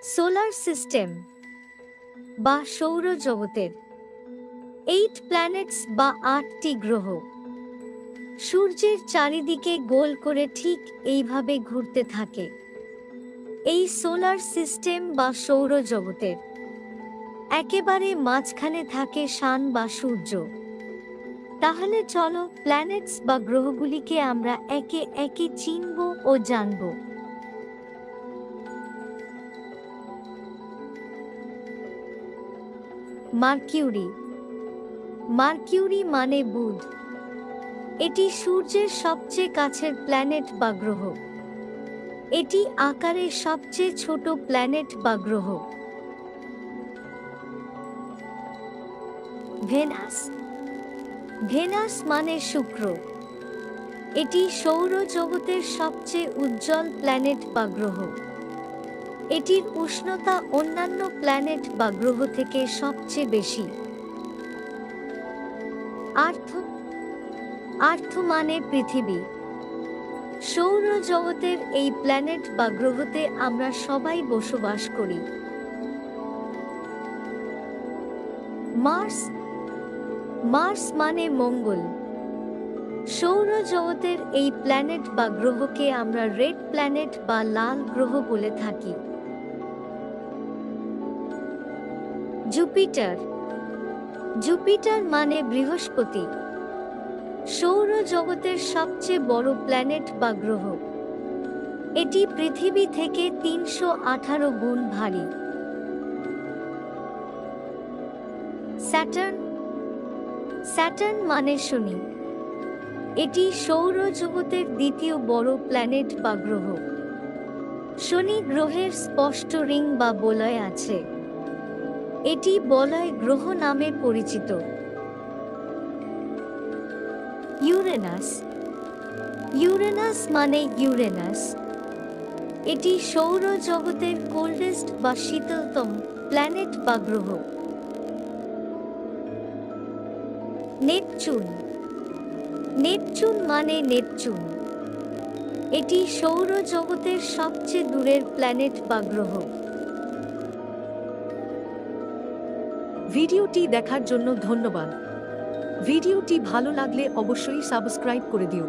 Solar system বা সৌরজগতের 8 planets বা 8টি গ্রহ সূর্যের চারিদিকে গোল করে ঠিক এইভাবে ঘুরতে থাকে। এই সোলার সিস্টেম বা সৌরজগতের একেবারে মাঝখানে থাকে সান বা সূর্য। তাহলে চলো প্ল্যানেটস বা গ্রহগুলিকে আমরা একে একে চিনব ও জানব। মার্কিউরি। মার্কিউরি মানে বুধ। এটি সূর্যের সবচেয়ে কাছের প্ল্যানেট বা গ্রহ। এটি আকারে সবচেয়ে ছোট প্ল্যানেট বা গ্রহ। ভেনাস। ভেনাস মানে শুক্র। এটি সৌরজগতের সবচেয়ে উজ্জ্বল প্ল্যানেট বা গ্রহ। এটির উষ্ণতা অন্যান্য প্ল্যানেট বা গ্রহ থেকে সবচেয়ে বেশি। আর্থ। আর্থ মানে পৃথিবী। সৌরজগতের এই প্ল্যানেট বা গ্রহতে আমরা সবাই বসবাস করি। মার্স। মার্স মানে মঙ্গল। সৌরজগতের এই প্ল্যানেট বা গ্রহকে আমরা রেড প্ল্যানেট বা লাল গ্রহ বলে থাকি। জুপিটার। জুপিটার মানে বৃহস্পতি। সৌরজগতের সবচেয়ে বড় প্ল্যানেট বা গ্রহ। এটি পৃথিবী থেকে 318 গুণ ভারী। স্যাটার্ন। স্যাটার্ন মানে শনি। এটি সৌরজগতের দ্বিতীয় বড় প্ল্যানেট বা গ্রহ। শনি গ্রহের স্পষ্ট রিং বা বলয় আছে। এটি বলয় গ্রহ নামে পরিচিত। ইউরেনাস। ইউরেনাস মানে ইউরেনাস। এটি সৌরজগতের কোল্ডেস্ট বা শীতলতম প্ল্যানেট বা গ্রহ। নেপচুন। নেপচুন মানে নেপচুন। এটি সৌরজগতের সবচেয়ে দূরের প্ল্যানেট বা গ্রহ। ভিডিওটি দেখার জন্য ধন্যবাদ। ভিডিওটি ভালো লাগলে অবশ্যই সাবস্ক্রাইব করে দিও।